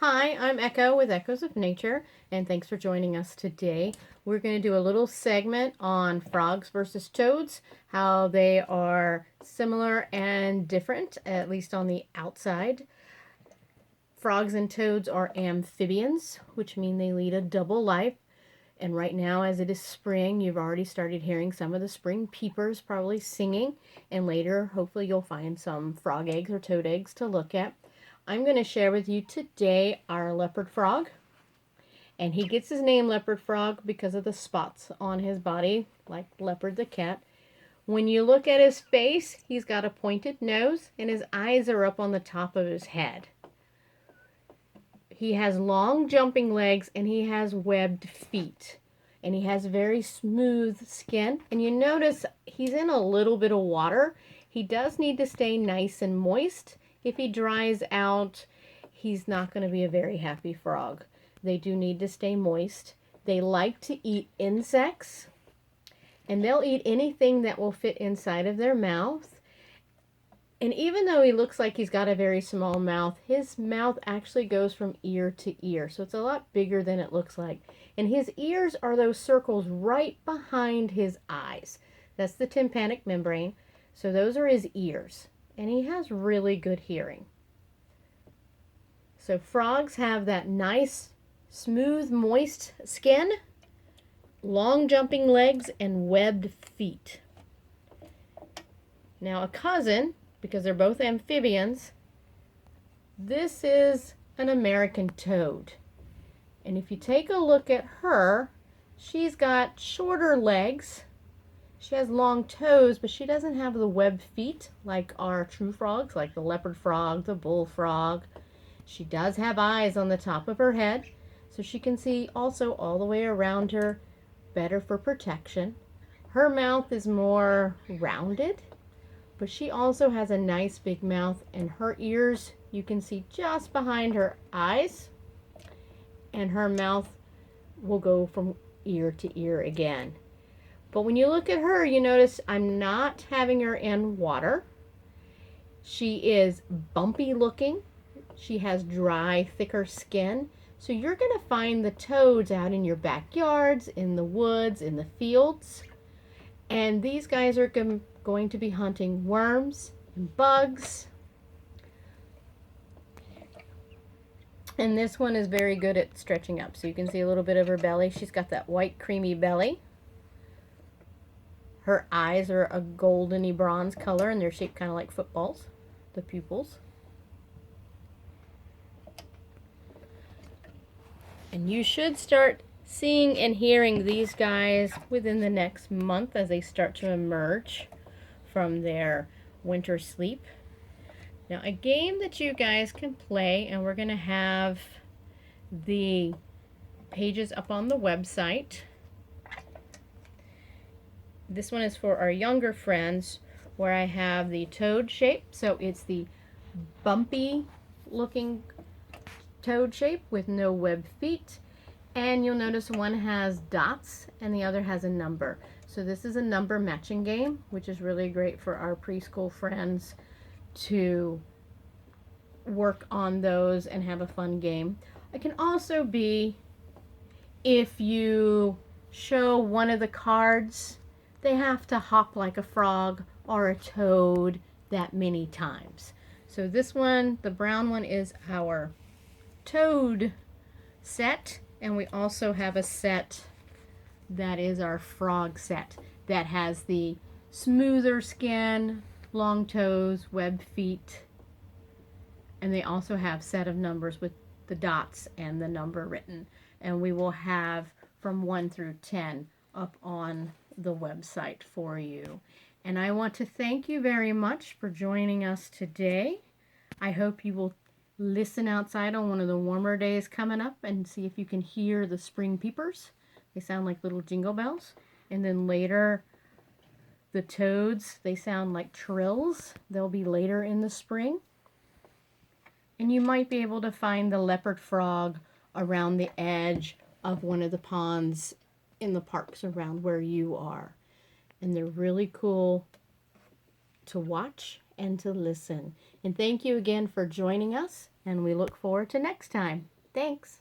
Hi, I'm Echo with Echoes of Nature, and thanks for joining us today. We're going to do a little segment on frogs versus toads, how they are similar and different, at least on the outside. Frogs and toads are amphibians, which mean they lead a double life. And right now, as it is spring, you've already started hearing some of the spring peepers probably singing. And later, hopefully, you'll find some frog eggs or toad eggs to look at. I'm going to share with you today our leopard frog. And he gets his name leopard frog because of the spots on his body, like Leopard the cat. When you look at his face, he's got a pointed nose and his eyes are up on the top of his head. He has long jumping legs and he has webbed feet. And he has very smooth skin. And you notice he's in a little bit of water. He does need to stay nice and moist. If he dries out, he's not going to be a very happy frog. They do need to stay moist. They like to eat insects. And they'll eat anything that will fit inside of their mouth. And even though he looks like he's got a very small mouth, his mouth actually goes from ear to ear. So it's a lot bigger than it looks like. And his ears are those circles right behind his eyes. That's the tympanic membrane. So those are his ears. And he has really good hearing. So frogs have that nice, smooth, moist skin, long jumping legs, and webbed feet. Now a cousin, because they're both amphibians, this is an American toad. And if you take a look at her, she's got shorter legs. She has long toes, but she doesn't have the webbed feet like our true frogs, like the leopard frog, the bullfrog. She does have eyes on the top of her head, so she can see also all the way around her, better for protection. Her mouth is more rounded, but she also has a nice big mouth, and her ears you can see just behind her eyes, and her mouth will go from ear to ear again. But when you look at her, you notice I'm not having her in water. She is bumpy looking. She has dry, thicker skin. So you're going to find the toads out in your backyards, in the woods, in the fields. And these guys are going to be hunting worms and bugs. And this one is very good at stretching up. So you can see a little bit of her belly. She's got that white creamy belly. Her eyes are a goldeny bronze color and they're shaped kind of like footballs, the pupils. And you should start seeing and hearing these guys within the next month as they start to emerge from their winter sleep. Now, a game that you guys can play, and we're going to have the pages up on the website. This one is for our younger friends, where I have the toad shape. So it's the bumpy looking toad shape with no webbed feet. And you'll notice one has dots and the other has a number. So this is a number matching game, which is really great for our preschool friends to work on those and have a fun game. It can also be if you show one of the cards, they have to hop like a frog or a toad that many times. So this one, the brown one, is our toad set, and we also have a set that is our frog set that has the smoother skin, long toes, webbed feet, and they also have set of numbers with the dots and the number written. And we will have from 1 through 10 up on the website for you. And I want to thank you very much for joining us today. I hope you will listen outside on one of the warmer days coming up and see if you can hear the spring peepers. They sound like little jingle bells. And then later, the toads, they sound like trills. They'll be later in the spring. And you might be able to find the leopard frog around the edge of one of the ponds in the parks around where you are. And they're really cool to watch and to listen. And thank you again for joining us, and we look forward to next time. Thanks.